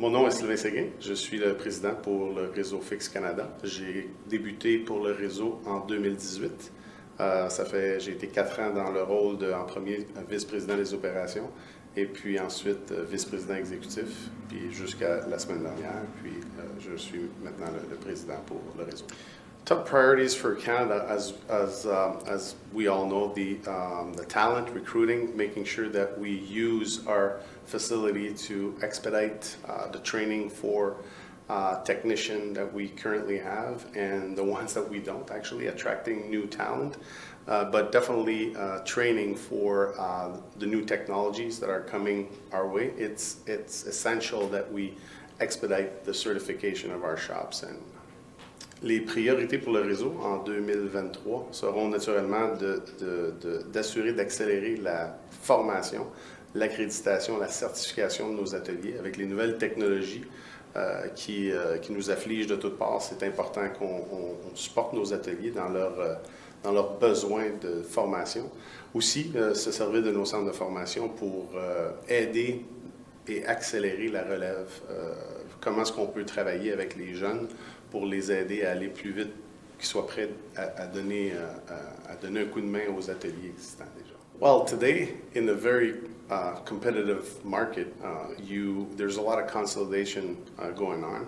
Mon nom est Sylvain Seguin, je suis le président pour le réseau Fixe Canada. J'ai débuté pour le réseau en 2018. J'ai été 4 ans dans le rôle en premier vice-président des opérations et puis ensuite vice-président exécutif, puis jusqu'à la semaine dernière, puis je suis maintenant le président pour le réseau. Top priorities for Canada, as we all know, the talent, recruiting, making sure that we use our facility to expedite the training for technician that we currently have and the ones that we don't, actually attracting new talent, but definitely training for the new technologies that are coming our way. It's essential that we expedite the certification of our shops. And les priorités pour le réseau en 2023 seront naturellement d'assurer d'accélérer la formation, l'accréditation, la certification de nos ateliers avec les nouvelles technologies qui nous affligent de toutes parts. C'est important qu'on supporte nos ateliers dans leurs besoins de formation. Aussi, se servir de nos centres de formation pour aider et accélérer la relève. Comment est-ce qu'on peut travailler avec les jeunes pour les aider à aller plus vite, qu'ils soient prêts à donner un coup de main aux ateliers existants déjà. Well, today, in a very competitive market, there's a lot of consolidation going on.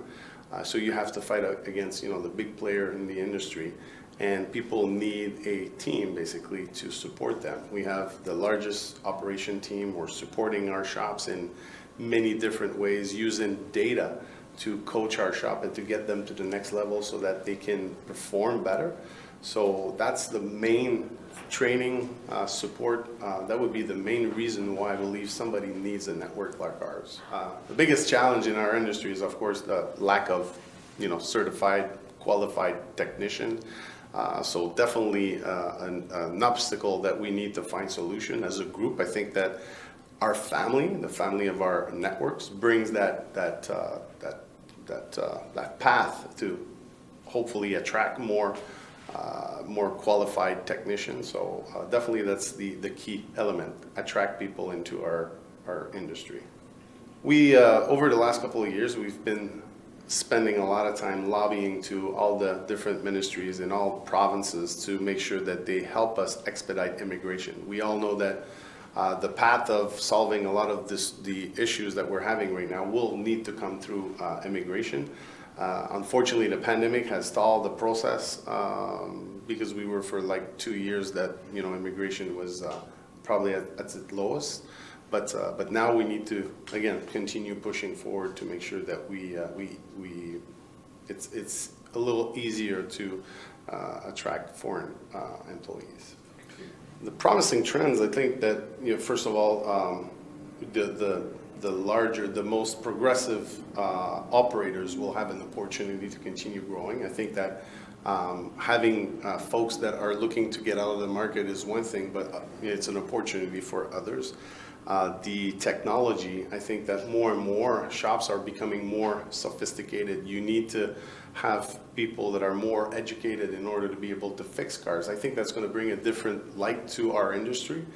So you have to fight against, the big player in the industry, and people need a team basically to support them. We have the largest operation team. We're supporting our shops in many different ways, using data to coach our shop and to get them to the next level so that they can perform better. So that's the main training support. That would be the main reason why I believe somebody needs a network like ours. The biggest challenge in our industry is, of course, the lack of, certified, qualified technicians. So definitely an obstacle that we need to find solution as a group. I think that our family, the family of our networks, brings that path to hopefully attract more qualified technicians. So definitely that's the key element, attract people into our industry. We, over the last couple of years, we've been spending a lot of time lobbying to all the different ministries in all provinces to make sure that they help us expedite immigration. We all know that the path of solving a lot of the issues that we're having right now will need to come through immigration. Unfortunately, the pandemic has stalled the process because we were for like 2 years that immigration was probably at its lowest. But now we need to again continue pushing forward to make sure that it's a little easier to attract foreign employees. The promising trends, I think that first of all, the most progressive operators will have an opportunity to continue growing. I think that having folks that are looking to get out of the market is one thing, but it's an opportunity for others. The technology, I think that more and more shops are becoming more sophisticated. You need to have people that are more educated in order to be able to fix cars. I think that's going to bring a different light to our industry.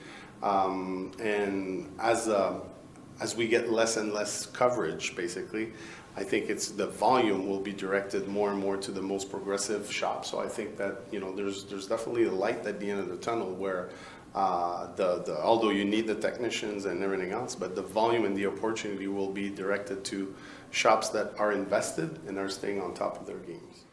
And as we get less and less coverage, basically, I think the volume will be directed more and more to the most progressive shops. So I think that there's definitely a light at the end of the tunnel where although you need the technicians and everything else, but the volume and the opportunity will be directed to shops that are invested and are staying on top of their games.